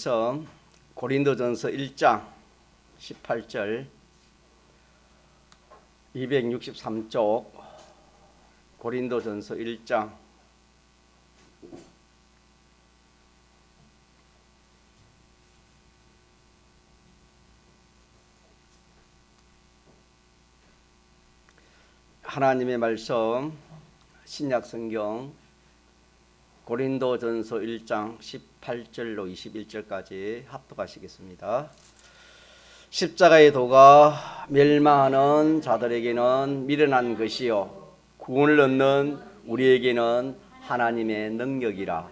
말씀 고린도전서 1장 18절 263쪽 고린도전서 1장 하나님의 말씀 신약성경 고린도전서 1장 18절로 21절까지 합독하시겠습니다. 십자가의 도가 멸망하는 자들에게는 미련한 것이요 구원을 얻는 우리에게는 하나님의 능력이라.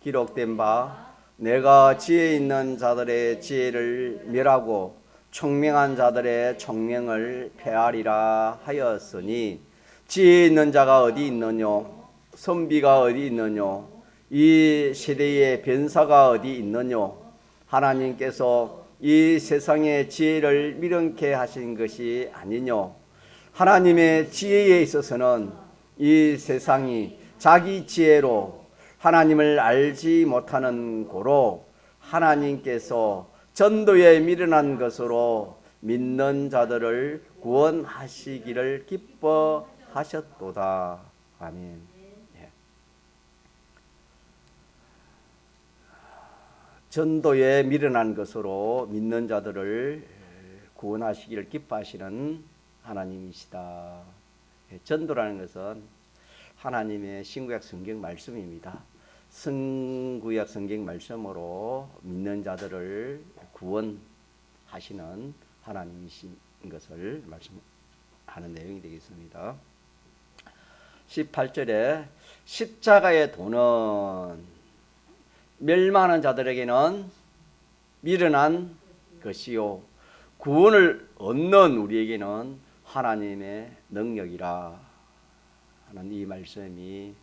기록된 바 내가 지혜 있는 자들의 지혜를 멸하고 총명한 자들의 총명을 폐하리라 하였으니 지혜 있는 자가 어디 있느뇨 선비가 어디 있느뇨 이 세대의 변사가 어디 있느뇨 하나님께서 이 세상의 지혜를 미련케 하신 것이 아니뇨 하나님의 지혜에 있어서는 이 세상이 자기 지혜로 하나님을 알지 못하는 고로 하나님께서 전도에 미련한 것으로 믿는 자들을 구원하시기를 기뻐하셨도다. 아멘. 전도에 미련한 것으로 믿는 자들을 구원하시기를 기뻐하시는 하나님이시다. 전도라는 것은 하나님의 신구약 성경 말씀입니다. 신구약 성경 말씀으로 믿는 자들을 구원하시는 하나님이신 것을 말씀하는 내용이 되겠습니다. 18절에 십자가의 도는 멸망하는 자들에게는 미련한 것이요 구원을 얻는 우리에게는 하나님의 능력이라 하는 이 말씀이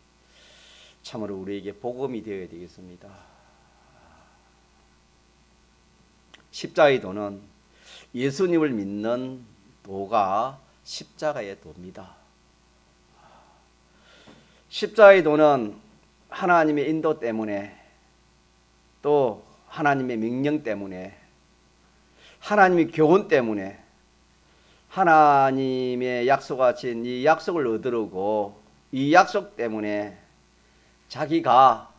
참으로 우리에게 복음이 되어야 되겠습니다. 십자가의 도는 예수님을 믿는 도가 십자가의 도입니다. 십자가의 도는 하나님의 인도 때문에 또 하나님의 명령 때문에 하나님의 교훈 때문에 하나님의 약속하신 이 약속을 얻으려고 이 약속 때문에 자기가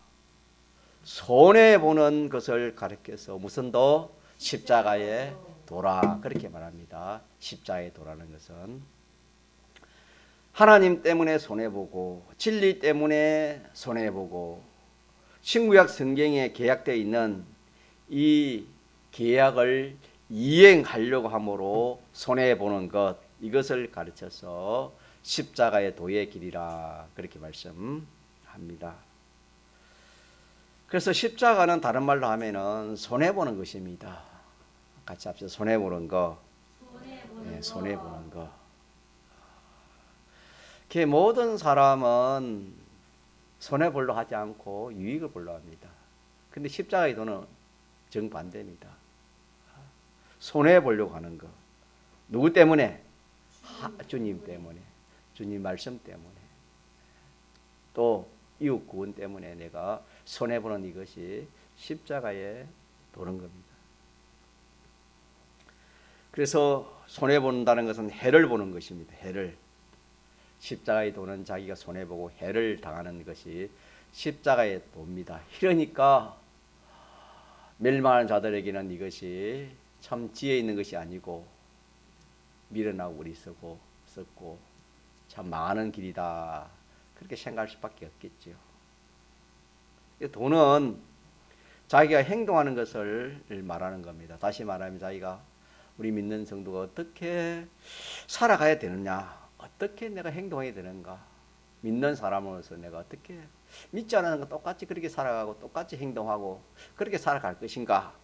손해보는 것을 가르쳐서 무슨 도? 십자가의 도라 그렇게 말합니다. 십자가의 도라는 것은 하나님 때문에 손해보고 진리 때문에 손해보고 신구약 성경에 계약되어 있는 이 계약을 이행하려고 함으로 손해보는 것 이것을 가르쳐서 십자가의 도의 길이라 그렇게 말씀합니다. 그래서 십자가는 다른 말로 하면은 손해보는 것입니다. 같이 합시다. 손해보는 거. 손해보는 거. 모든 사람은 손해보려 하지 않고 유익을 보려 합니다. 근데 십자가의 도는 정반대입니다. 손해보려고 하는 거. 누구 때문에? 주님 때문에. 주님 말씀 때문에. 또 이웃 구원 때문에 내가 손해보는 이것이 십자가에 도는 겁니다. 그래서 손해본다는 것은 해를 보는 것입니다. 해를. 십자가에 도는 자기가 손해보고 해를 당하는 것이 십자가의 도입니다. 이러니까 멸망하는 자들에게는 이것이 참 지혜 있는 것이 아니고 미련하고 어리석고 참 망하는 길이다. 그렇게 생각할 수밖에 없겠죠. 도는 자기가 행동하는 것을 말하는 겁니다. 다시 말하면 자기가 우리 믿는 성도가 어떻게 살아가야 되느냐 어떻게 내가 행동해야 되는가 믿는 사람으로서 내가 어떻게 믿지 않는 것 똑같이 그렇게 살아가고 똑같이 행동하고 그렇게 살아갈 것인가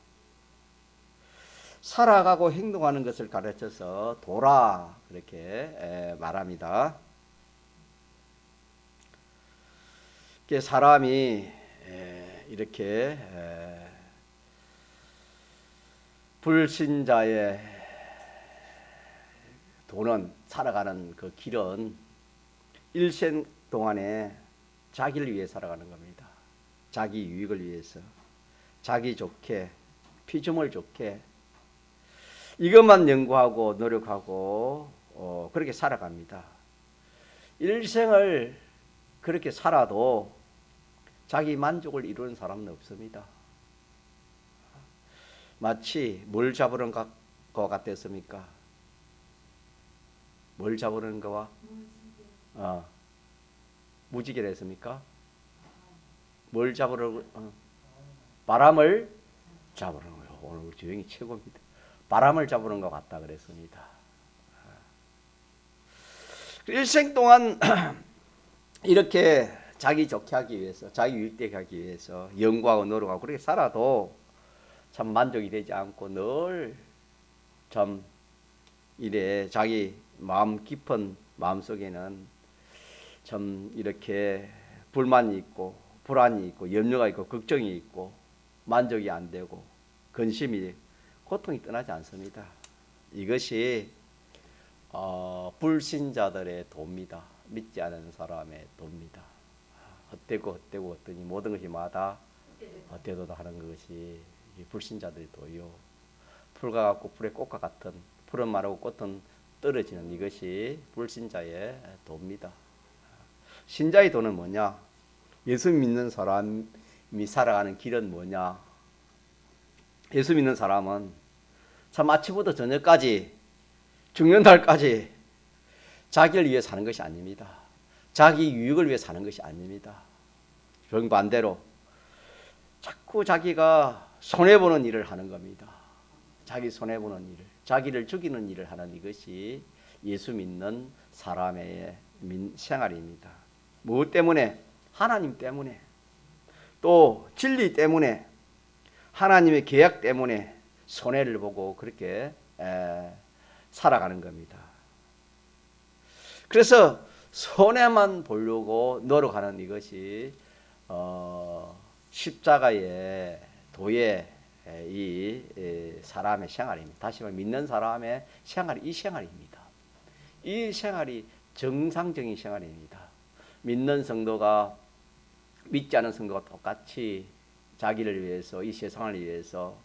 살아가고 행동하는 것을 가르쳐서 도라 그렇게 말합니다. 사람이 이렇게 불신자의 도는 살아가는 그 길은 일생 동안에 자기를 위해 살아가는 겁니다. 자기 유익을 위해서. 자기 좋게, 피조물 좋게 이것만 연구하고 노력하고 그렇게 살아갑니다. 일생을 그렇게 살아도 자기 만족을 이루는 사람은 없습니다. 마치 뭘 잡으는 것 같았습니까? 뭘 잡으는 거와 무지개를 했습니까? 뭘 잡으러 바람을 잡으는 거예요. 오늘 주영이 최고입니다. 바람을 잡으는 것 같다 그랬습니다. 일생 동안 이렇게 자기 좋게 하기 위해서, 자기 유익되게 하기 위해서 연구하고 노력하고 그렇게 살아도 참 만족이 되지 않고 늘 참 이래 자기 마음 깊은 마음속에는 참 이렇게 불만이 있고 불안이 있고 염려가 있고 걱정이 있고 만족이 안 되고 근심이 고통이 떠나지 않습니다. 이것이 불신자들의 도입니다. 믿지 않은 사람의 도입니다. 헛되고 헛되니 모든 것이 마다 헛되도다 하는 것이 불신자들의 도요. 풀과 같고 불의 꽃과 같은 풀은 마르고 꽃은 떨어지는 이것이 불신자의 도입니다. 신자의 도는 뭐냐? 예수 믿는 사람이 살아가는 길은 뭐냐? 예수 믿는 사람은 참 아침부터 저녁까지 죽는 날까지 자기를 위해 사는 것이 아닙니다. 자기 유익을 위해 사는 것이 아닙니다. 정반대로 자꾸 자기가 손해보는 일을 하는 겁니다. 자기 손해보는 일을, 자기를 죽이는 일을 하는 이것이 예수 믿는 사람의 생활입니다. 무엇 때문에? 하나님 때문에, 또 진리 때문에, 하나님의 계약 때문에 손해를 보고 그렇게 살아가는 겁니다. 그래서 손해만 보려고 노력하는 이것이 십자가의 도의 이 사람의 생활입니다. 다시 말해 믿는 사람의 생활이 이 생활입니다. 이 생활이 정상적인 생활입니다. 믿는 성도가 믿지 않은 성도가 똑같이 자기를 위해서 이 세상을 위해서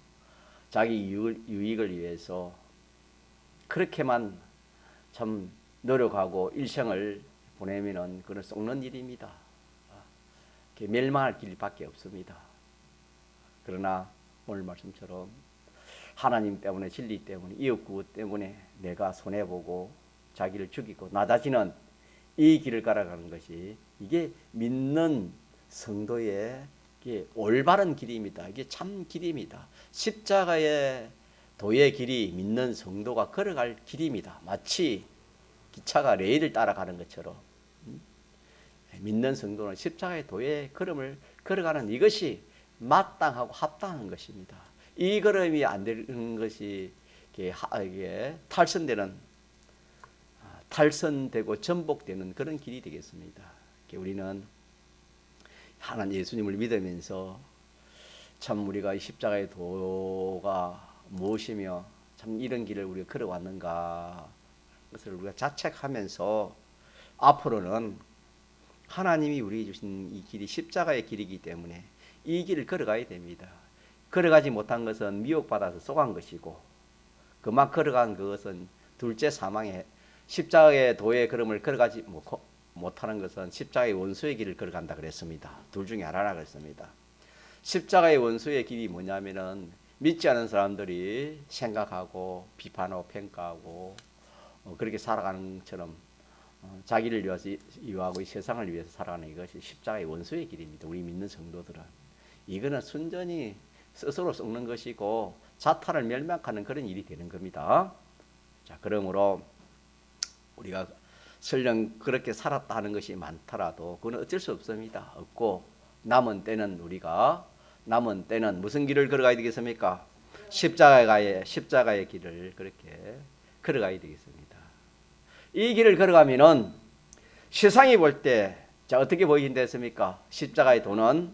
자기 유익을 위해서 그렇게만 참 노력하고 일생을 보내면은 그건 썩는 일입니다. 멸망할 길밖에 없습니다. 그러나 오늘 말씀처럼 하나님 때문에 진리 때문에 이웃구호 때문에 내가 손해보고 자기를 죽이고 나 자신은 이 길을 걸어가는 것이 이게 믿는 성도의 올바른 길입니다. 이게 참 길입니다. 십자가의 도의 길이 믿는 성도가 걸어갈 길입니다. 마치 기차가 레일을 따라가는 것처럼 믿는 성도는 십자가의 도의 걸음을 걸어가는 이것이 마땅하고 합당한 것입니다. 이 걸음이 안 되는 것이 이게 탈선되고 전복되는 그런 길이 되겠습니다. 우리는 하나님 예수님을 믿으면서 참 우리가 이 십자가의 도가 무엇이며 참 이런 길을 우리가 걸어왔는가 그것을 우리가 자책하면서 앞으로는 하나님이 우리에게 주신 이 길이 십자가의 길이기 때문에 이 길을 걸어가야 됩니다. 걸어가지 못한 것은 미혹받아서 쏘간 것이고 그만 걸어간 것은 둘째 사망에 십자가의 도의 걸음을 걸어가지 못하는 것은 십자가의 원수의 길을 걸어간다 그랬습니다. 둘 중에 하나라 그랬습니다. 십자가의 원수의 길이 뭐냐면은 믿지 않은 사람들이 생각하고 비판하고 평가하고 그렇게 살아가는 것처럼 자기를 위해서 이유하고 이 세상을 위해서 살아가는 이것이 십자가의 원수의 길입니다. 우리 믿는 성도들은 이거는 순전히 스스로 썩는 것이고 자타를 멸망하는 그런 일이 되는 겁니다. 자, 그러므로 우리가 설령 그렇게 살았다 하는 것이 많더라도 그건 어쩔 수 없습니다. 없고 남은 때는 무슨 길을 걸어가야 되겠습니까? 십자가의 길을 그렇게 걸어가야 되겠습니다. 이 길을 걸어가면은 세상이 볼 때 자 어떻게 보이긴다 했습니까? 십자가의 도는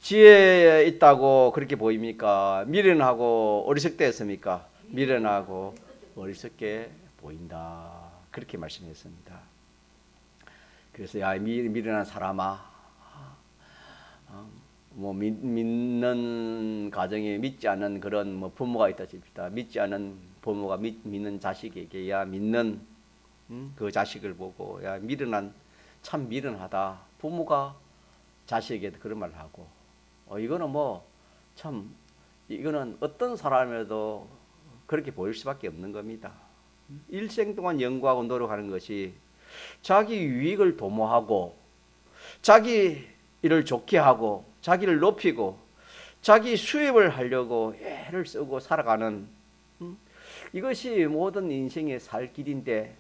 지혜에 있다고 그렇게 보입니까? 미련하고 어리석다 했습니까? 미련하고 어리석게 보인다. 그렇게 말씀했습니다. 그래서 야 미련한 사람아 뭐 믿는 가정에 믿지 않는 그런 뭐 부모가 있다 칩시다. 믿지 않는 부모가 믿는 자식에게 야 믿는 그 자식을 보고 야 미련한 참 미련하다. 부모가 자식에게 그런 말을 하고 이거는 뭐 참 이거는 어떤 사람에도 그렇게 보일 수밖에 없는 겁니다. 일생 동안 연구하고 노력하는 것이 자기 유익을 도모하고 자기 일을 좋게 하고 자기를 높이고 자기 수입을 하려고 애를 쓰고 살아가는 이것이 모든 인생의 살 길인데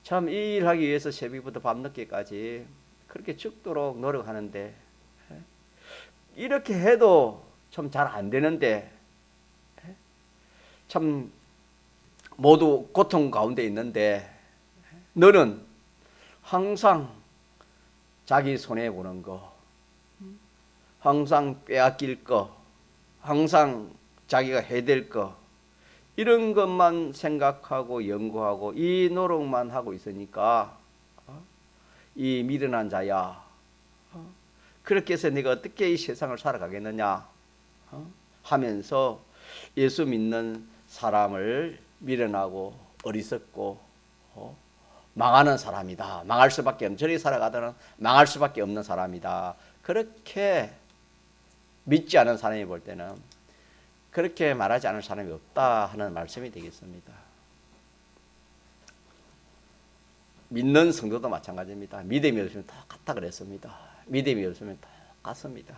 참 이 일하기 위해서 새벽부터 밤늦게까지 그렇게 죽도록 노력하는데 이렇게 해도 참 잘 안 되는데 참 모두 고통 가운데 있는데 너는 항상 자기 손해보는 거, 항상 빼앗길 거, 항상 자기가 해야 될 거 이런 것만 생각하고 연구하고 이 노력만 하고 있으니까 이 미련한 자야 그렇게 해서 네가 어떻게 이 세상을 살아가겠느냐 하면서 예수 믿는 사람을 미련하고 어리석고 망하는 사람이다. 망할 수밖에 없는 저리 살아가다는 망할 수밖에 없는 사람이다. 그렇게 믿지 않은 사람이 볼 때는 그렇게 말하지 않을 사람이 없다 하는 말씀이 되겠습니다. 믿는 성도도 마찬가지입니다. 믿음이 없으면 똑같다 그랬습니다. 믿음이 없으면 똑같습니다.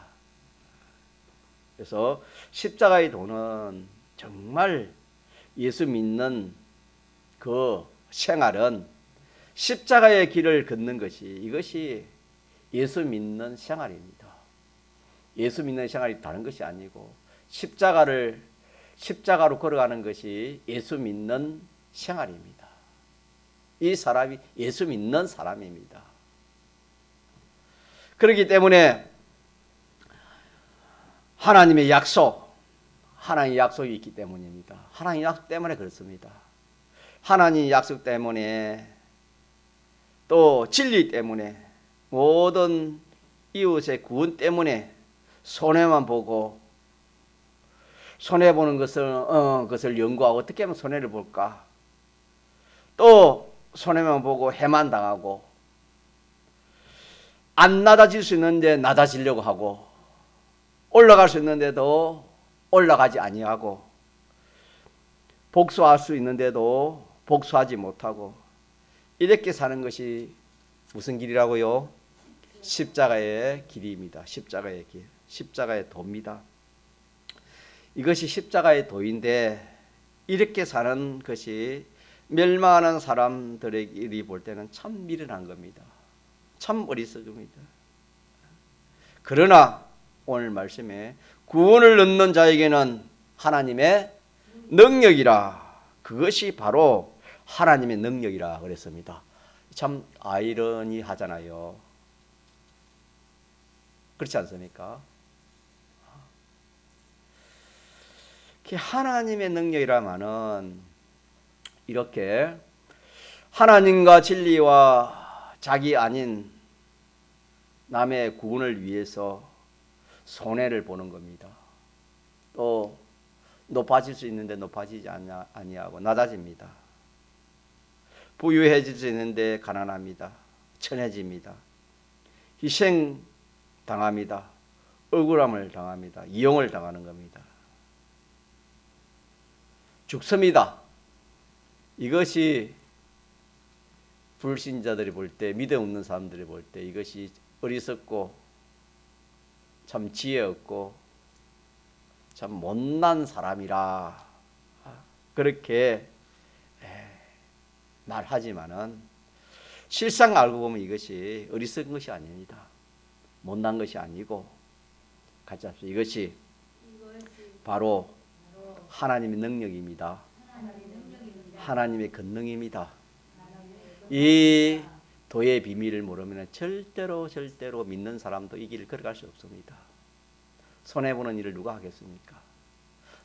그래서 십자가의 도는 정말 예수 믿는 그 생활은 십자가의 길을 걷는 것이 이것이 예수 믿는 생활입니다. 예수 믿는 생활이 다른 것이 아니고 십자가로 걸어가는 것이 예수 믿는 생활입니다. 이 사람이 예수 믿는 사람입니다. 그렇기 때문에 하나님의 약속이 있기 때문입니다. 하나님의 약속 때문에 그렇습니다. 하나님의 약속 때문에 또 진리 때문에 모든 이웃의 구원 때문에 손해만 보고 손해보는 것을 연구하고 어떻게 하면 손해를 볼까 또 손해만 보고 해만 당하고 안 낮아질 수 있는데 낮아지려고 하고 올라갈 수 있는데도 올라가지 아니하고 복수할 수 있는데도 복수하지 못하고 이렇게 사는 것이 무슨 길이라고요? 십자가의 길입니다. 십자가의 길, 십자가의 도입니다. 이것이 십자가의 도인데 이렇게 사는 것이 멸망하는 사람들이 볼 때는 참 미련한 겁니다. 참 어리석습니다. 그러나 오늘 말씀에 구원을 얻는 자에게는 하나님의 능력이라 그것이 바로 하나님의 능력이라 그랬습니다. 참 아이러니하잖아요. 그렇지 않습니까? 하나님의 능력이라면은 이렇게 하나님과 진리와 자기 아닌 남의 구원을 위해서 손해를 보는 겁니다. 또 높아질 수 있는데 높아지지 아니하고 낮아집니다. 부유해질 수 있는데 가난합니다. 천해집니다. 희생 당합니다. 억울함을 당합니다. 이용을 당하는 겁니다. 죽습니다. 이것이 불신자들이 볼 때, 믿음 없는 사람들이 볼 때 이것이 어리석고 참 지혜 없고 참 못난 사람이라 그렇게 말하지만은 실상 알고 보면 이것이 어리석은 것이 아닙니다. 못난 것이 아니고 같이 합시다. 이것이 바로 하나님의 능력입니다. 하나님의 권능입니다. 이 도의 비밀을 모르면 절대로 믿는 사람도 이 길을 걸어갈 수 없습니다. 손해보는 일을 누가 하겠습니까?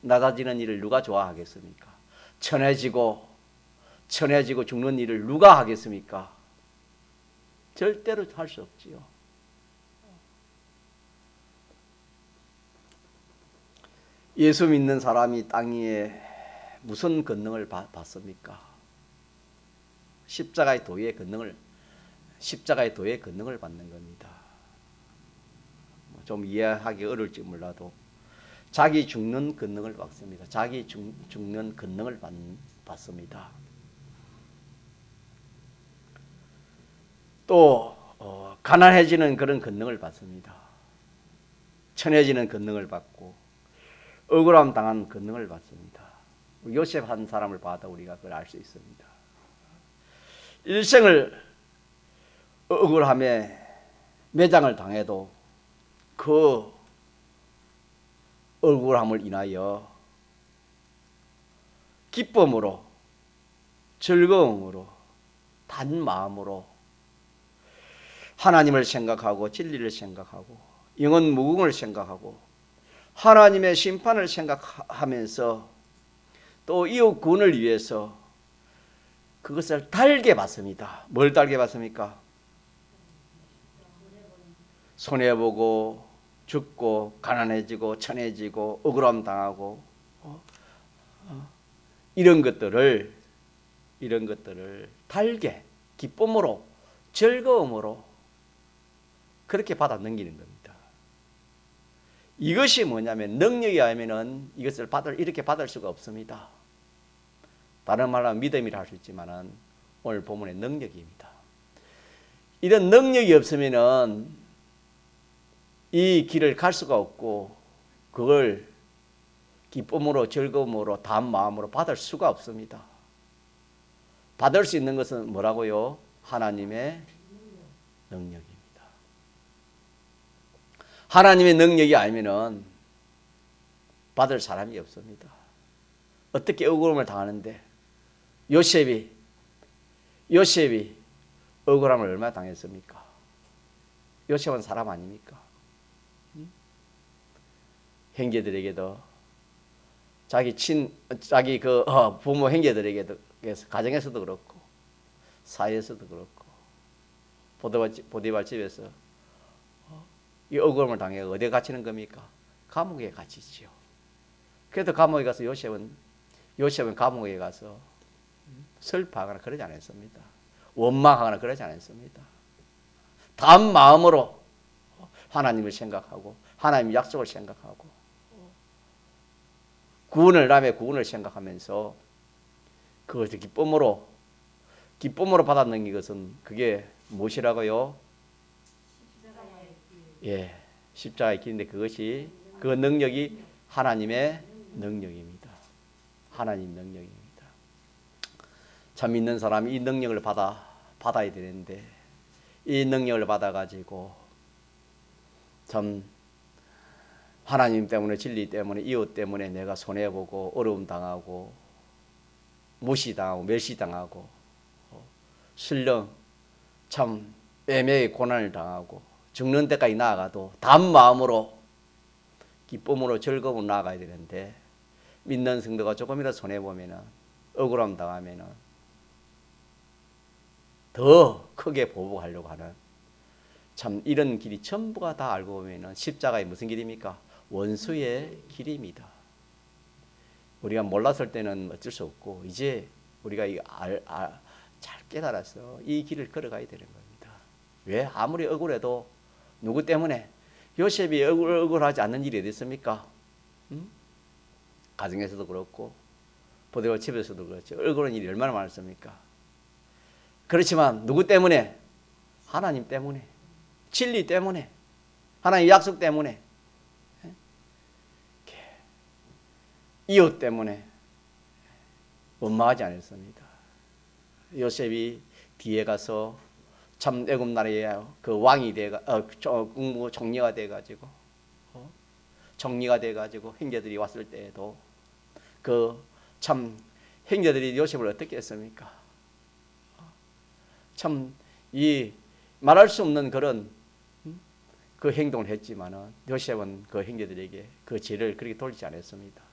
낮아지는 일을 누가 좋아하겠습니까? 천해지고 죽는 일을 누가 하겠습니까? 절대로 할 수 없지요. 예수 믿는 사람이 땅 위에 무슨 권능을 받습니까? 십자가의 도의 권능을 받는 겁니다. 좀 이해하기 어려울지 몰라도 자기 죽는 권능을 받습니다. 자기 죽는 권능을 받습니다. 또 가난해지는 그런 권능을 받습니다. 천해지는 권능을 받고 억울함 당한 권능을 받습니다. 요셉 한 사람을 봐도 우리가 그걸 알 수 있습니다. 일생을 억울함에 매장을 당해도 그 억울함을 인하여 기쁨으로, 즐거움으로, 단 마음으로 하나님을 생각하고 진리를 생각하고 영원 무궁을 생각하고 하나님의 심판을 생각하면서 또 이웃 구원을 위해서 그것을 달게 받습니다. 뭘 달게 받습니까? 손해보고 죽고 가난해지고 천해지고 억울함 당하고 이런 것들을 달게 기쁨으로 즐거움으로 그렇게 받아 넘기는 겁니다. 이것이 뭐냐면 능력이 아니면은 이것을 이렇게 받을 수가 없습니다. 다른 말로 하면 믿음이라 할 수 있지만은 오늘 본문의 능력입니다. 이런 능력이 없으면은 이 길을 갈 수가 없고 그걸 기쁨으로 즐거움으로 다한 마음으로 받을 수가 없습니다. 받을 수 있는 것은 뭐라고요? 하나님의 능력입니다. 하나님의 능력이 아니면은 받을 사람이 없습니다. 어떻게 억울함을 당하는데 요셉이 억울함을 얼마나 당했습니까? 요셉은 사람 아닙니까? 형제들에게도 자기 부모 형제들에게도 가정에서도 그렇고 사회에서도 그렇고 보디발 집에서 이 억울함을 당해 어디에 갇히는 겁니까? 감옥에 갇히지요. 그래도 감옥에 가서 요셉은 감옥에 가서 슬퍼하거나 그러지 않았습니다. 원망하거나 그러지 않았습니다. 다음 마음으로 하나님을 생각하고 하나님의 약속을 생각하고 남의 구원을 생각하면서 그것을 기쁨으로 받아들인 것은 그게 무엇이라고요? 십자가의 길인데 그것이 그 능력이 하나님의 능력입니다. 하나님 능력입니다. 참 믿는 사람이 이 능력을 받아야 되는데 이 능력을 받아가지고 참 하나님 때문에 진리 때문에 이웃 때문에 내가 손해보고 어려움 당하고 무시당하고 멸시당하고 설령 참 애매히 고난을 당하고 죽는 데까지 나아가도 단 마음으로 기쁨으로 즐거움으로 나아가야 되는데 믿는 성도가 조금이라도 손해보면 억울함 당하면 더 크게 보복하려고 하는 참 이런 길이 전부가 다 알고 보면 십자가의 무슨 길입니까? 원수의 길입니다. 우리가 몰랐을 때는 어쩔 수 없고 이제 우리가 잘 깨달아서 이 길을 걸어가야 되는 겁니다. 왜? 아무리 억울해도 누구 때문에? 요셉이 억울하지 않는 일이 어디 있습니까? 가정에서도 그렇고 보디발 집에서도 그렇죠. 억울한 일이 얼마나 많습니까? 그렇지만 누구 때문에? 하나님 때문에, 진리 때문에, 하나님의 약속 때문에, 이웃 때문에 원망하지 않았습니다. 요셉이 뒤에 가서 참 애굽 나라의 그 왕이 총리가 돼가지고 형제들이 왔을 때에도 그 참 형제들이 요셉을 어떻게 했습니까? 참 이 말할 수 없는 그런 그 행동을 했지만은 요셉은 그 형제들에게 그 죄를 그렇게 돌리지 않았습니다.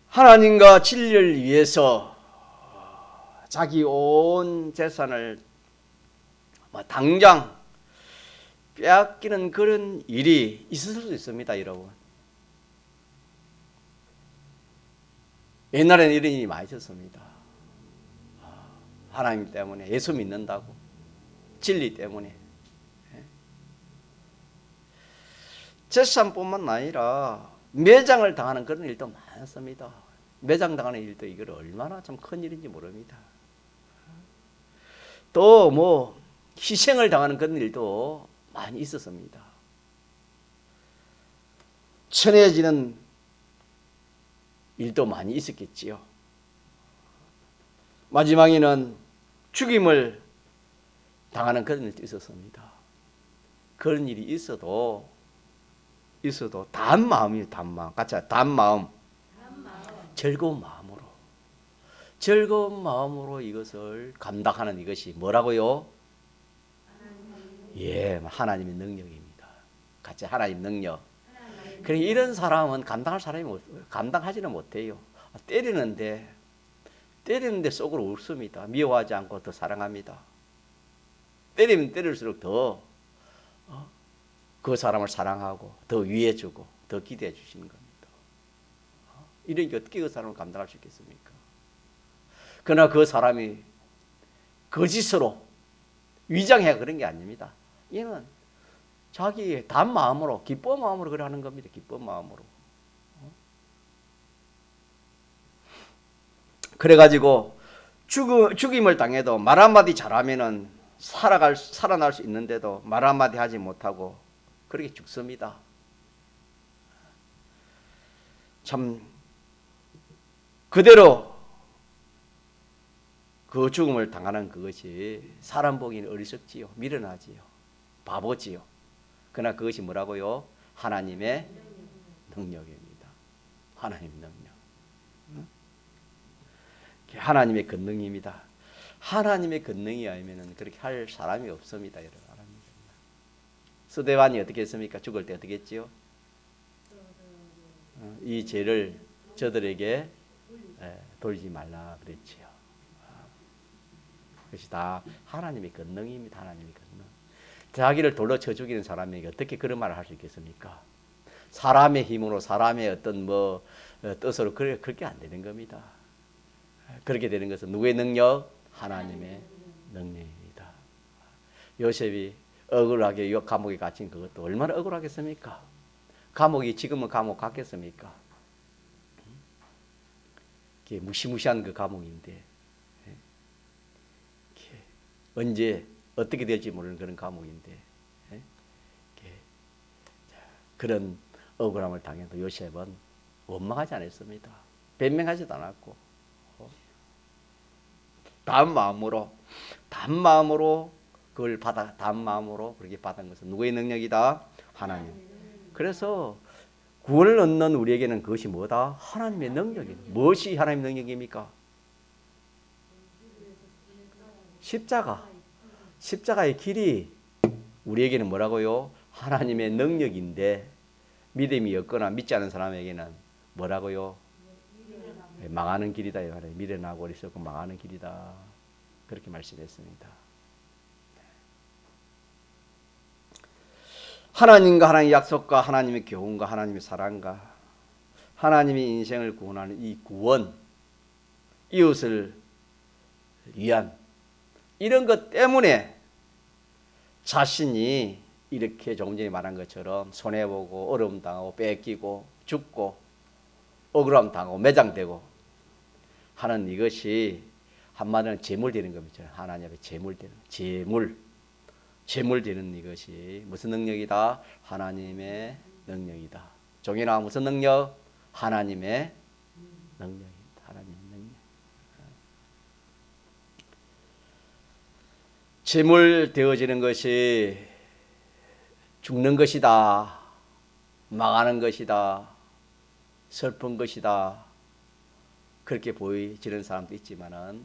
하나님과 진리를 위해서 자기 온 재산을 당장 빼앗기는 그런 일이 있을 수도 있습니다, 여러분. 옛날에는 이런 일이 많이 있었습니다. 하나님 때문에, 예수 믿는다고, 진리 때문에. 재산뿐만 아니라 매장을 당하는 그런 일도 많습니다. 매장 당하는 일도 이걸 얼마나 참 큰 일인지 모릅니다. 또 뭐 희생을 당하는 그런 일도 많이 있었습니다. 천해지는 일도 많이 있었겠지요. 마지막에는 죽임을 당하는 그런 일도 있었습니다. 그런 일이 있어도 단 마음이에요. 단 마음. 같이 단 마음. 즐거운 마음으로 이것을 감당하는 이것이 뭐라고요? 예, 하나님의 능력입니다. 같이 하나님 능력. 그러니까 이런 사람은 감당하지는 못해요. 때리는데 속으로 웃습니다. 미워하지 않고 더 사랑합니다. 때리면 때릴수록 더 그 사람을 사랑하고 더 위해주고 더 기대해 주시는 겁니다. 이러니까 어떻게 그 사람을 감당할 수 있겠습니까? 그러나 그 사람이 거짓으로 위장해 그런 게 아닙니다. 이는 자기의 단 마음으로, 기쁜 마음으로 그래 하는 겁니다. 기쁜 마음으로. 그래가지고 죽임을 당해도 말 한마디 잘하면은 살아날 수 있는데도 말 한마디 하지 못하고 그렇게 죽습니다. 참 그대로 그 죽음을 당하는 그것이 사람 보기에는 어리석지요. 미련하지요. 바보지요. 그러나 그것이 뭐라고요? 하나님의 능력입니다. 하나님의 능력. 하나님의 권능입니다. 하나님의 권능이 아니면 그렇게 할 사람이 없습니다. 여러분. 스데반이 어떻게 했습니까? 죽을 때 어떻게 했지요? 이 죄를 저들에게 돌리지 말라 그랬지요. 그것이 다 하나님의 권능입니다. 하나님의 권능. 자기를 돌로 쳐 죽이는 사람에게 어떻게 그런 말을 할 수 있겠습니까? 사람의 힘으로, 사람의 어떤 뜻으로 그렇게 안 되는 겁니다. 그렇게 되는 것은 누구의 능력? 하나님의 능력입니다. 요셉이 억울하게 감옥에 갇힌 그것도 얼마나 억울하겠습니까? 감옥이 지금은 감옥 같겠습니까? 무시무시한 그 감옥인데 언제 어떻게 될지 모르는 그런 감옥인데 그런 억울함을 당해도 요셉은 원망하지 않았습니다. 변명하지도 않았고 단 마음으로 그걸 단 마음으로 그렇게 받은 것은 누구의 능력이다? 하나님. 그래서 구원을 얻는 우리에게는 그것이 뭐다? 하나님의 능력입니다. 무엇이 하나님의 능력입니까? 십자가의 길이 우리에게는 뭐라고요? 하나님의 능력인데 믿음이 없거나 믿지 않은 사람에게는 뭐라고요? 망하는 길이다. 미련하고 어리석고 망하는 길이다. 그렇게 말씀했습니다. 하나님과 하나님의 약속과 하나님의 교훈과 하나님의 사랑과 하나님의 인생을 구원하는 이 구원, 이웃을 위한 이런 것 때문에 자신이 이렇게 조금 전에 말한 것처럼 손해보고 어려움 당하고 뺏기고 죽고 억울함 당하고 매장되고 하는 이것이 한마디는 재물되는 겁니다. 하나님 앞에 재물되는 이것이 무슨 능력이다? 하나님의 능력이다. 종이나 무슨 능력? 하나님의 능력입니다. 하나님의 능력. 재물되어지는 것이 죽는 것이다. 망하는 것이다. 슬픈 것이다. 그렇게 보이지는 사람도 있지만은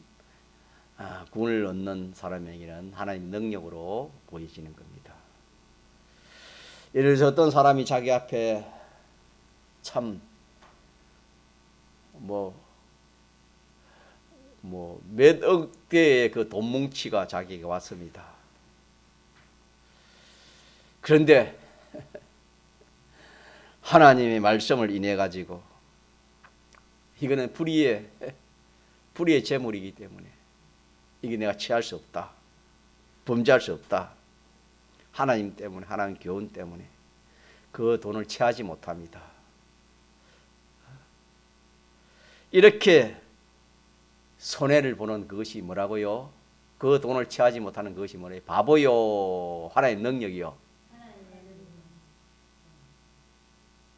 구원을 얻는 사람에게는 하나님의 능력으로 보여지는 겁니다. 예를 들어서 어떤 사람이 자기 앞에 참 몇억 개의 그 돈 뭉치가 자기에게 왔습니다. 그런데 하나님의 말씀을 인해 가지고 이거는 불의의 재물이기 때문에 이게 내가 취할 수 없다. 범죄할 수 없다. 하나님 때문에, 하나님 교훈 때문에 그 돈을 취하지 못합니다. 이렇게 손해를 보는 그것이 뭐라고요? 그 돈을 취하지 못하는 그것이 뭐래요? 바보요. 하나님의 능력이요.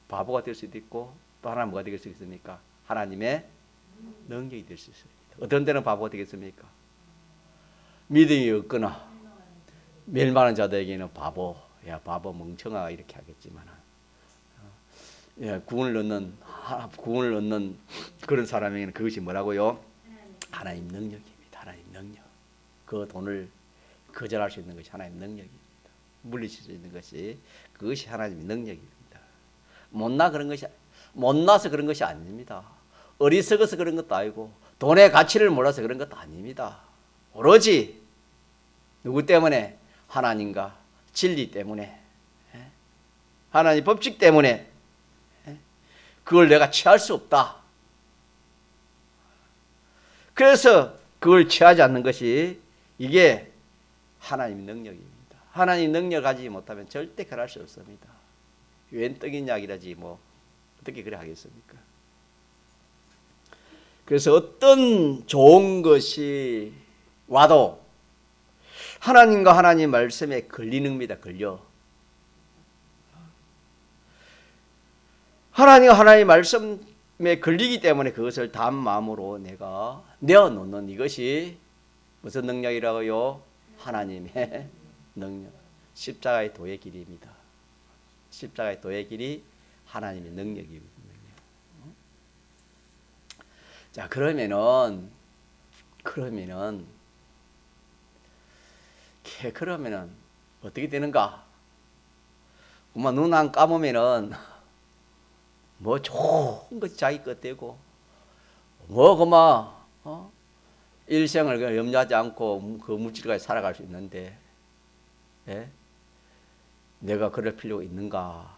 바보가 될 수도 있고 또 하나 뭐가 되길 수 있습니까? 하나님의 능력이 될 수 있습니다. 어떤 때는 바보가 되겠습니까? 믿음이 없거나 멸망하는 자들에게는 바보, 야 바보 멍청아 이렇게 하겠지만, 구원을 얻는 그런 사람에게는 그것이 뭐라고요? 하나님 능력입니다. 하나님 능력. 그 돈을 거절할 수 있는 것이 하나님 능력입니다. 물리칠 수 있는 것이 그것이 하나님의 능력입니다. 못나서 그런 것이 아닙니다. 어리석어서 그런 것도 아니고 돈의 가치를 몰라서 그런 것도 아닙니다. 오로지 누구 때문에? 하나님과 진리 때문에, 하나님 법칙 때문에 그걸 내가 취할 수 없다. 그래서 그걸 취하지 않는 것이 이게 하나님의 능력입니다. 하나님 능력 가지지 못하면 절대 그럴 수 없습니다. 웬 떡인 약이라지 뭐 어떻게 그래 하겠습니까? 그래서 어떤 좋은 것이 와도 하나님과 하나님 말씀에 걸리는 겁니다. 걸려. 하나님과 하나님 말씀에 걸리기 때문에 그것을 단 마음으로 내가 내어놓는 이것이 무슨 능력이라고요? 하나님의 능력. 십자가의 도의 길입니다. 십자가의 도의 길이 하나님의 능력입니다. 자, 그러면은 어떻게 되는가? 엄마 눈 안 감으면은 뭐 좋은 것 자기 것 되고 뭐 그만 일생을 염려하지 않고 그 물질까지 살아갈 수 있는데, 예? 내가 그럴 필요가 있는가?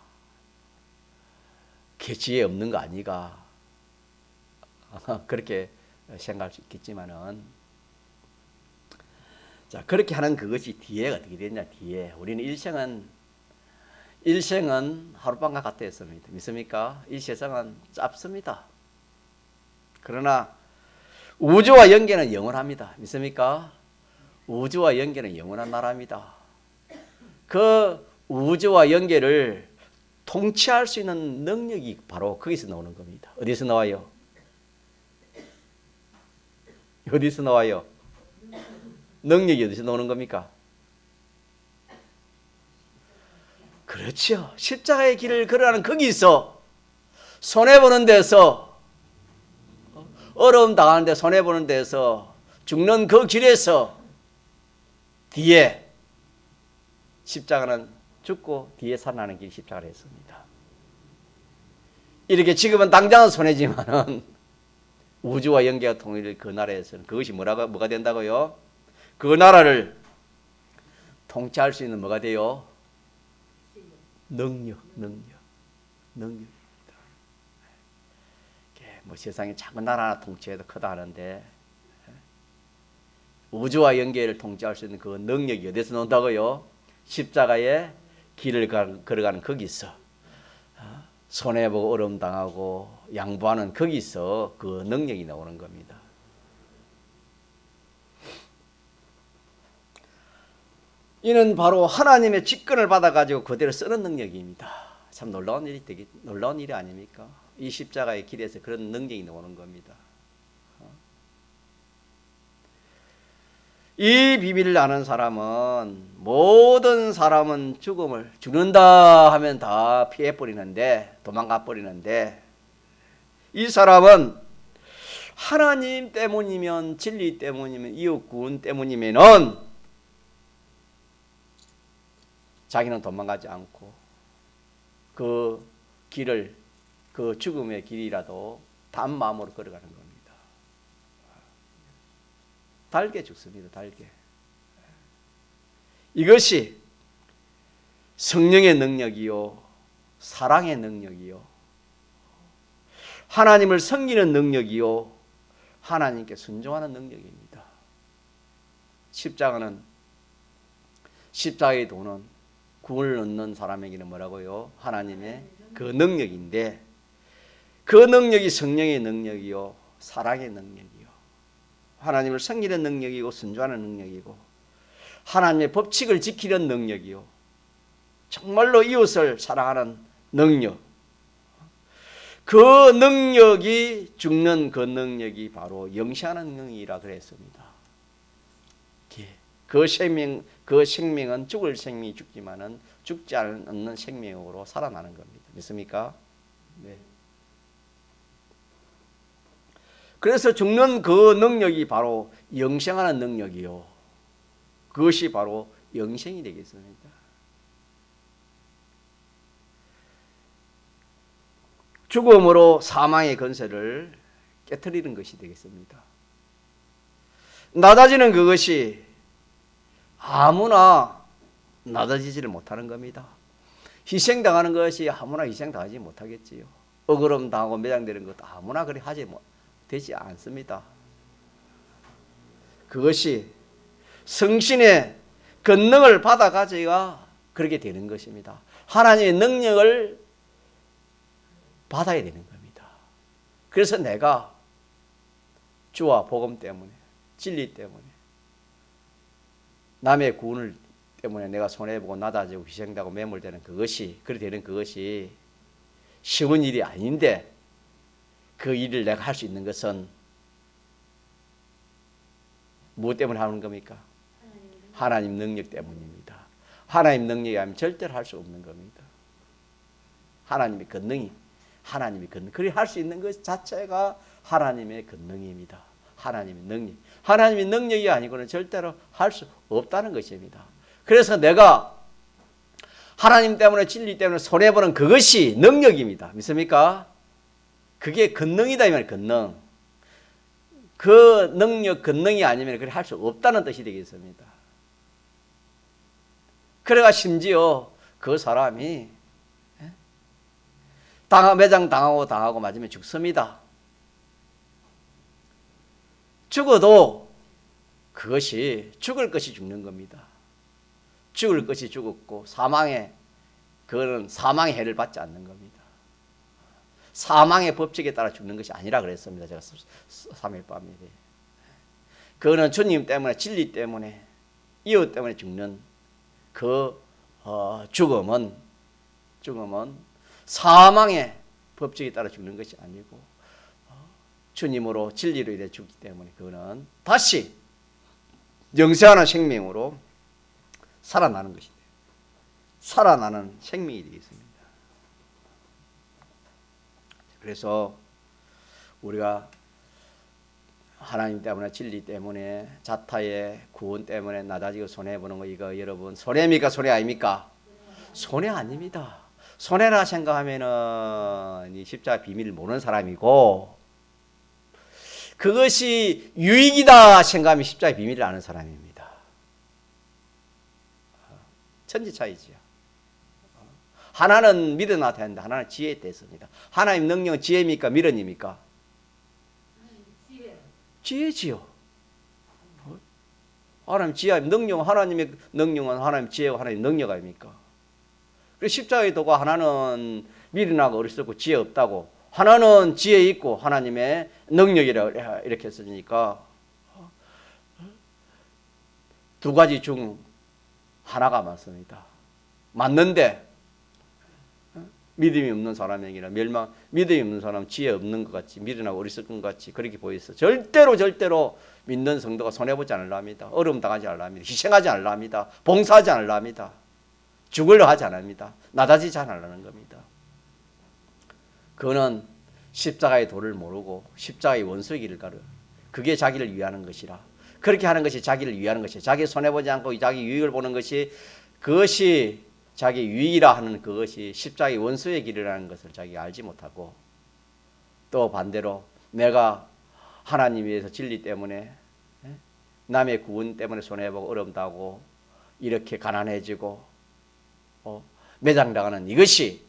계지에 없는 거 아니가? 그렇게 생각할 수 있겠지만은, 자, 그렇게 하는 그것이 뒤에 어떻게 되냐? 뒤에 우리는 일생은 하룻밤과 같다 했습니다. 믿습니까? 이 세상은 짧습니다. 그러나 우주와 영계는 영원합니다. 믿습니까? 우주와 영계는 영원한 나라입니다. 그 우주와 영계를 통치할 수 있는 능력이 바로 거기서 나오는 겁니다. 어디서 나와요? 어디서 나와요? 능력이 어디서 나오는 겁니까? 그렇죠. 십자가의 길을 걸어가는 거기서, 손해보는 데서, 어려움 당하는 데 손해보는 데서, 죽는 그 길에서 뒤에 십자가는 죽고 뒤에 살아나는 길이 십자가를 했습니다. 이렇게 지금은 당장은 손해지만은 우주와 영계가 통일 그 나라에서는 그것이 뭐가 된다고요? 그 나라를 통치할 수 있는 뭐가 돼요? 능력입니다. 뭐 세상에 작은 나라 하나 통치해도 크다 하는데, 우주와 영계를 통치할 수 있는 그 능력이 어디서 나온다고요? 십자가의 길을 걸어가는 거기서, 손해보고 어려움 당하고 양보하는 거기서 그 능력이 나오는 겁니다. 이는 바로 하나님의 직권을 받아가지고 그대로 쓰는 능력입니다. 참 놀라운 일이 아닙니까? 이 십자가의 길에서 그런 능력이 나오는 겁니다. 이 비밀을 아는 사람은, 모든 사람은 죽는다 하면 다 피해버리는데, 도망가 버리는데, 이 사람은 하나님 때문이면, 진리 때문이면, 이웃 구원 때문이면은 자기는 도망가지 않고 그 길을, 그 죽음의 길이라도 단 마음으로 걸어가는 겁니다. 달게 죽습니다. 달게. 이것이 성령의 능력이요, 사랑의 능력이요, 하나님을 섬기는 능력이요, 하나님께 순종하는 능력입니다. 십자가의 도는 구원을 얻는 사람에게는 뭐라고요? 하나님의 그 능력인데, 그 능력이 성령의 능력이요, 사랑의 능력이요, 하나님을 섬기는 능력이고 순종하는 능력이고, 하나님의 법칙을 지키는 능력이요, 정말로 이웃을 사랑하는 능력, 그 능력이, 죽는 그 능력이 바로 영생하는 능력이라 그랬습니다. 그 생명은 죽을 생명이 죽지만은 죽지 않는 생명으로 살아나는 겁니다. 믿습니까? 네. 그래서 죽는 그 능력이 바로 영생하는 능력이요, 그것이 바로 영생이 되겠습니다. 죽음으로 사망의 권세를 깨트리는 것이 되겠습니다. 낮아지는 그것이 아무나 낮아지지를 못하는 겁니다. 희생당하는 것이 아무나 희생당하지 못하겠지요. 억울함 당하고 매장되는 것도 아무나 그리 되지 않습니다. 그것이 성신의 권능을 받아가지가 그렇게 되는 것입니다. 하나님의 능력을 받아야 되는 겁니다. 그래서 내가 주와 복음 때문에, 진리 때문에, 남의 구원을 때문에 내가 손해보고 낮아지고 희생되고 매몰되는 그것이, 그렇게 되는 그것이 쉬운 일이 아닌데, 그 일을 내가 할 수 있는 것은 무엇 때문에 하는 겁니까? 하나님 능력 때문입니다. 하나님 능력이 아니면 절대로 할 수 없는 겁니다. 하나님의 권능이, 그리 할 수 있는 것 자체가 하나님의 권능입니다. 하나님의 능력. 하나님의 능력이 아니고는 절대로 할 수 없다는 것입니다. 그래서 내가 하나님 때문에, 진리 때문에 손해보는 그것이 능력입니다. 믿습니까? 그게 권능이다 이 말이에요. 권능. 그 능력, 권능이 아니면 그렇게 할 수 없다는 뜻이 되겠습니다. 그래가 심지어 그 사람이 매장 당하고 맞으면 죽습니다. 죽어도 그것이 죽을 것이 죽는 겁니다. 죽을 것이 죽었고 그거는 사망의 해를 받지 않는 겁니다. 사망의 법칙에 따라 죽는 것이 아니라 그랬습니다. 제가 3일 밤에. 그거는 주님 때문에, 진리 때문에, 이웃 때문에 죽는 그 죽음은 사망의 법칙에 따라 죽는 것이 아니고 주님으로, 진리로 인해 죽기 때문에 그거는 다시 영생하는 생명으로 살아나는 것입니다. 살아나는 생명이 되겠습니다. 그래서 우리가 하나님 때문에, 진리 때문에, 자타의 구원 때문에 낮아지고 손해보는 거, 이거 여러분 손해입니까? 손해 아닙니까? 손해 아닙니다. 손해라 생각하면은 이 십자가 비밀을 모르는 사람이고, 그것이 유익이다 생각하면 십자가 비밀을 아는 사람입니다. 천지 차이지요. 하나는 믿어 나타낸다, 하나는 지혜에 대해서입니다. 하나님 능력은 지혜입니까? 미련입니까? 지혜지요. 하나님 지혜, 능력, 하나님의 능력은 하나님 지혜와 하나님 능력 아닙니까? 그래서 십자가의 도가 하나는 미련하고 어리석고 지혜 없다고, 하나는 지혜 있고 하나님의 능력이라 이렇게 했으니까 두 가지 중 하나가 맞습니다. 맞는데 믿음이 없는 사람에게는 믿음이 없는 사람은 지혜 없는 것 같이, 미련하고 어리석은 것 같이 그렇게 보였어. 절대로 믿는 성도가 손해보지 않으랍니다. 어려움 당하지 않으랍니다. 희생하지 않으랍니다. 봉사하지 않으랍니다. 죽으려 하지 않습니다. 낮아지지 않으라는 겁니다. 그거는 십자가의 도를 모르고 십자가의 원수의 길을 가르. 그게 자기를 위하는 것이라. 그렇게 하는 것이 자기를 위하는 것이에요. 자기 손해보지 않고 자기 유익을 보는 것이, 그것이 자기 유익이라 하는 그것이 십자가의 원수의 길이라는 것을 자기가 알지 못하고, 또 반대로 내가 하나님 위해서 진리 때문에, 남의 구원 때문에 손해보고 어려움 당하고 이렇게 가난해지고 매장당하는 이것이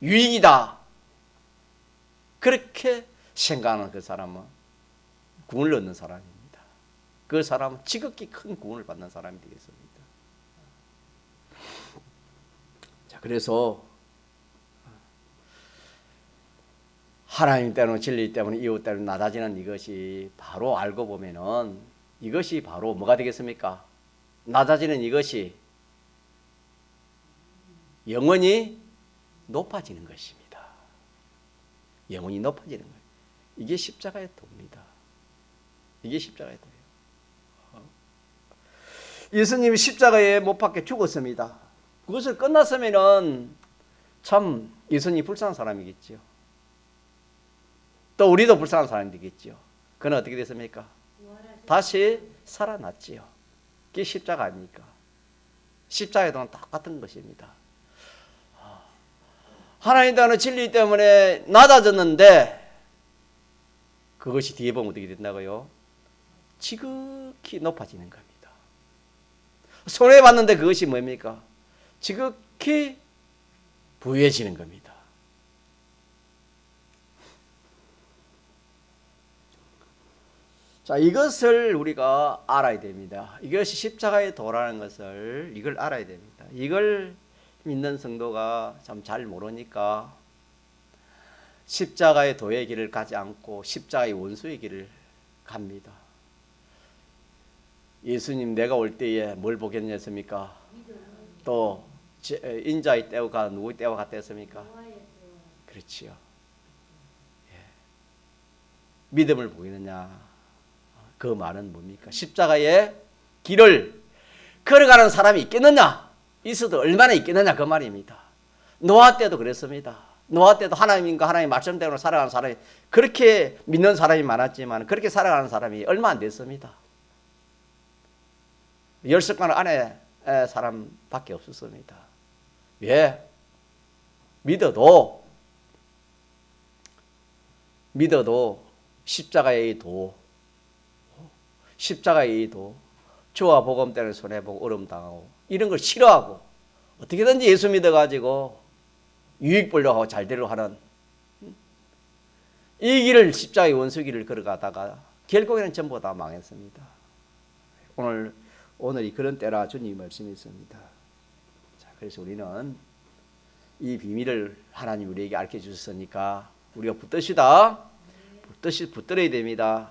유익이다. 그렇게 생각하는 그 사람은 구원을 얻는 사람입니다. 그 사람은 지극히 큰 구원을 받는 사람이 되겠습니다. 자, 그래서 하나님 때문에 진리 때문에 이웃 때문에 낮아지는 이것이 바로 알고 보면은 이것이 바로 뭐가 되겠습니까? 낮아지는 이것이 영원히 높아지는 것입니다. 영원히 높아지는 거예요. 이게 십자가의 도입니다. 이게 십자가의 도예요. 예수님이 십자가에 못 박혀 죽었습니다. 그것을 끝났으면은 참 예수님이 불쌍한 사람이겠죠. 또 우리도 불쌍한 사람이 되겠죠. 그는 어떻게 됐습니까? 다시 살아났지요. 그게 십자가 아닙니까? 십자가에도 똑같은 것입니다. 하나님 따는 진리 때문에 낮아졌는데 그것이 뒤에 보면 어떻게 된다고요? 지극히 높아지는 겁니다. 손해봤는데 그것이 뭡니까? 지극히 부유해지는 겁니다. 자, 이것을 우리가 알아야 됩니다. 이것이 십자가의 도라는 것을 이걸 알아야 됩니다. 이걸 믿는 성도가 참 잘 모르니까 십자가의 도의 길을 가지 않고 십자가의 원수의 길을 갑니다. 예수님 내가 올 때에 뭘 보겠냐습니까? 또 인자의 때가 누구의 때와 같았습니까? 그렇지요. 예. 믿음을 보이느냐? 그 말은 뭡니까? 십자가의 길을 걸어가는 사람이 있겠느냐? 있어도 얼마나 있겠느냐 그 말입니다. 노아 때도 그랬습니다. 노아 때도 하나님과 하나님의 말씀대로 살아가는 사람이 그렇게 믿는 사람이 많았지만 그렇게 살아가는 사람이 얼마 안 됐습니다. 10석 안에 사람밖에 없었습니다. 왜? 믿어도 십자가의 도, 주와 복음 때문에 손해보고 어려움당하고 이런 걸 싫어하고 어떻게든지 예수 믿어가지고 유익 보려고 하고 잘되려고 하는 이 길을 십자가의 원수길을 걸어가다가 결국에는 전부 다 망했습니다. 오늘이 그런 때라 주님이 말씀했습니다. 자, 그래서 우리는 이 비밀을 하나님 우리에게 알려 주셨으니까 우리가 붙들어야 됩니다.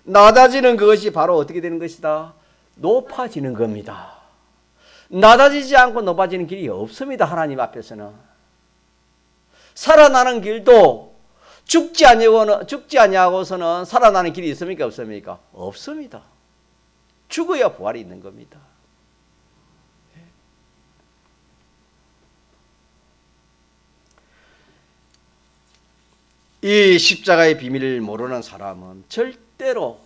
낮아지는 그것이 바로 어떻게 되는 것이다? 높아지는 겁니다. 낮아지지 않고 높아지는 길이 없습니다. 하나님 앞에서는. 살아나는 길도 죽지 아니하고서는 살아나는 길이 있습니까? 없습니까? 없습니다. 죽어야 부활이 있는 겁니다. 이 십자가의 비밀을 모르는 사람은 절대로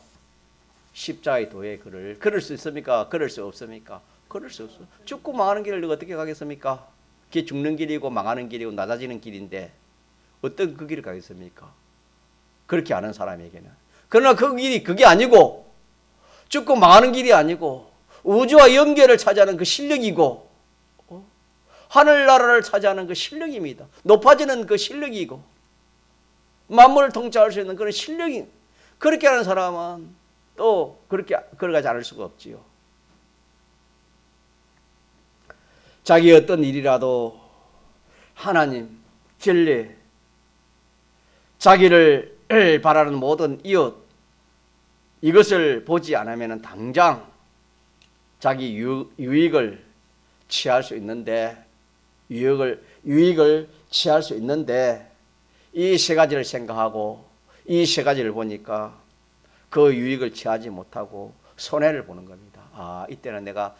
십자가의 도의 길을 걸을 수 있습니까? 걸을 수 없습니까? 걸을 수 없어. 죽고 망하는 길을 어떻게 가겠습니까? 그게 죽는 길이고 망하는 길이고 낮아지는 길인데 어떤 그 길을 가겠습니까? 그렇게 아는 사람에게는. 그러나 그 길이 그게 아니고 죽고 망하는 길이 아니고 우주와 연결을 차지하는 그 실력이고 하늘나라를 차지하는 그 실력입니다. 높아지는 그 실력이고 만물을 통치할 수 있는 그런 실력이 그렇게 하는 사람은 또 그렇게 걸어가지 않을 수가 없지요. 자기 어떤 일이라도 하나님, 진리, 자기를 바라는 모든 이웃 이것을 보지 않으면 당장 자기 유익을 취할 수 있는데 유익을 취할 수 있는데 이 세 가지를 생각하고 이 세 가지를 보니까 그 유익을 취하지 못하고 손해를 보는 겁니다. 이때는 내가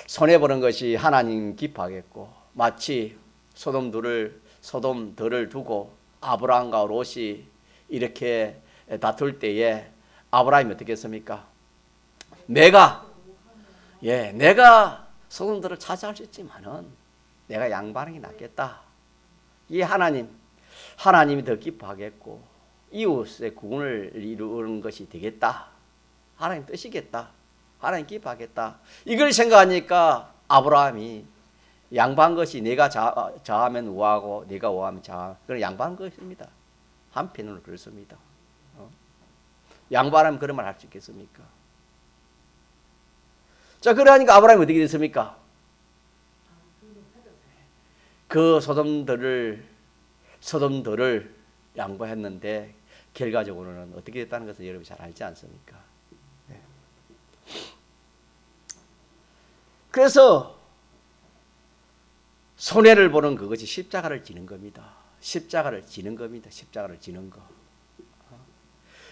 손해보는 것이 하나님 기뻐하겠고 마치 소돔들을 두고 아브라함과 롯이 이렇게 다툴 때에 아브라함이 어떻게 했습니까? 내가 소돔들을 차지할 수 있지만은 내가 양반하는 게 낫겠다. 이 하나님이 더 기뻐하겠고 이웃의 구원을 이루는 것이 되겠다. 하나님 뜻이겠다. 하나님 기뻐하겠다. 이걸 생각하니까 아브라함이 양보한 것이 내가 좌하면 우하고 네가 우하면 좌. 그건 양보한 것입니다. 한편으로 그렇습니다. 양보하면 그런 말 할 수 있겠습니까? 자, 그러니까 아브라함이 어떻게 됐습니까? 그 소돔들을 양보했는데 결과적으로는 어떻게 됐다는 것을 여러분이 잘 알지 않습니까? 네. 그래서 손해를 보는 그것이 십자가를 지는 겁니다. 십자가를 지는 겁니다. 십자가를 지는 거.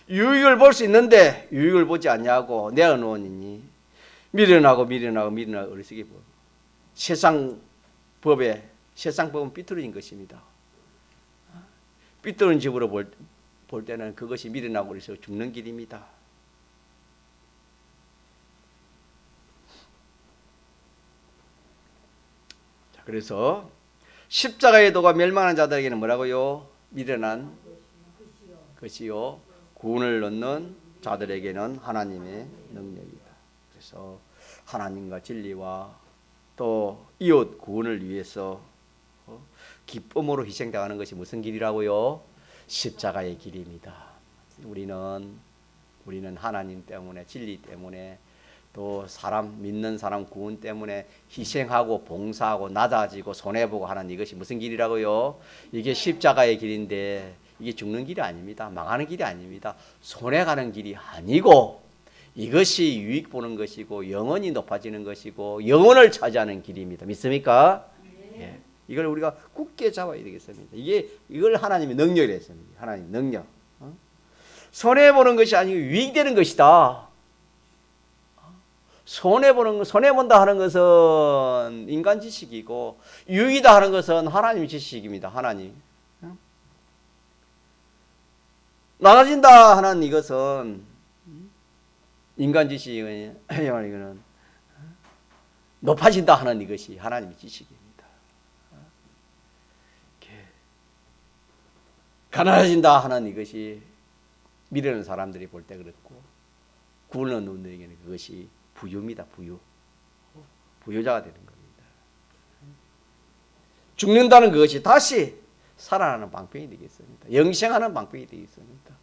유익을 볼 수 있는데 유익을 보지 않냐고 내가 노원이니 미련하고 어리석이 보. 세상 법은 삐뚤어진 것입니다. 삐뚤은 집으로 볼 때는 그것이 미련하고 어리석어 죽는 길입니다. 자, 그래서 십자가의 도가 멸망하는 자들에게는 뭐라고요? 미련한 것이요 구원을 얻는 자들에게는 하나님의 능력이다. 그래서 하나님과 진리와 또 이웃 구원을 위해서 기쁨으로 희생당하는 것이 무슨 길이라고요? 십자가의 길입니다. 우리는 하나님 때문에 진리 때문에 또 믿는 사람 구원 때문에 희생하고 봉사하고 낮아지고 손해보고 하는 이것이 무슨 길이라고요? 이게 십자가의 길인데 이게 죽는 길이 아닙니다. 망하는 길이 아닙니다. 손해가는 길이 아니고 이것이 유익 보는 것이고 영혼이 높아지는 것이고 영혼을 차지하는 길입니다. 믿습니까? 네. 예. 이걸 우리가 굳게 잡아야 되겠습니다. 이걸 하나님의 능력이라 했습니다. 하나님 능력. 손해보는 것이 아니고 유익되는 것이다. 손해본다 하는 것은 인간 지식이고 유익이다 하는 것은 하나님 지식입니다. 하나님. 나눠진다 하는 이것은 인간 지식이 이거는 높아진다 하는 이것이 하나님의 지식입니다. 가난해진다 하는 이것이 미래는 사람들이 볼 때 그렇고 구원을 얻는 분들에게는 그것이 부유입니다. 부유자가 되는 겁니다. 죽는다는 그것이 다시 살아나는 방편이 되겠습니다. 영생하는 방편이 되겠습니다.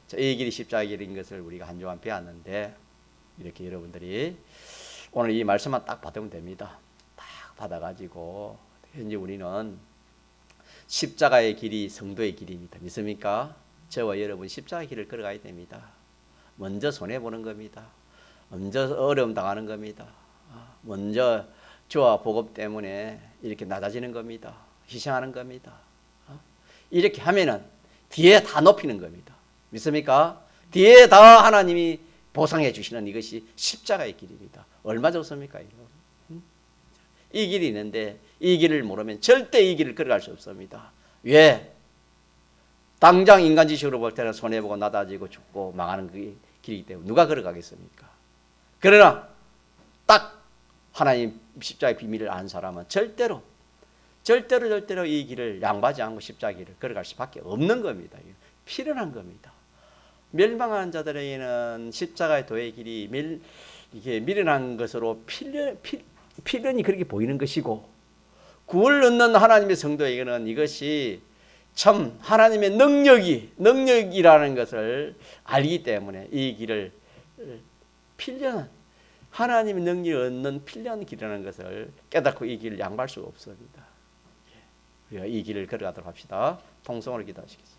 자, 이 길이 십자가의 길인 것을 우리가 한 주간 배웠는데 이렇게 여러분들이 오늘 이 말씀만 딱 받으면 됩니다. 딱 받아가지고 현재 우리는 십자가의 길이 성도의 길입니다. 믿습니까? 저와 여러분 십자가의 길을 걸어가야 됩니다. 먼저 손해보는 겁니다. 먼저 어려움 당하는 겁니다. 먼저 주와 복음 때문에 이렇게 낮아지는 겁니다. 희생하는 겁니다. 이렇게 하면은 뒤에 다 높이는 겁니다. 믿습니까? 뒤에 다 하나님이 보상해 주시는 이것이 십자가의 길입니다. 얼마 좋습니까? 이 길이 있는데 이 길을 모르면 절대 이 길을 걸어갈 수 없습니다. 왜? 당장 인간 지식으로 볼 때는 손해보고 낮아지고 죽고 망하는 그 길이기 때문에 누가 걸어가겠습니까? 그러나 딱 하나님 십자가의 비밀을 아는 사람은 절대로 이 길을 양보하지 않고 십자가 길을 걸어갈 수밖에 없는 겁니다. 필연한 겁니다. 멸망한 자들에게는 십자가의 도의 길이 이게 미련한 것으로 필연이 그렇게 보이는 것이고 구원을 얻는 하나님의 성도에게는 이것이 참 하나님의 능력이라는 것을 알기 때문에 이 길을 하나님의 능력을 얻는 필요한 길이라는 것을 깨닫고 이 길을 양보할 수가 없습니다. 우리가 이 길을 걸어가도록 합시다. 통성으로 기도하시겠습니다.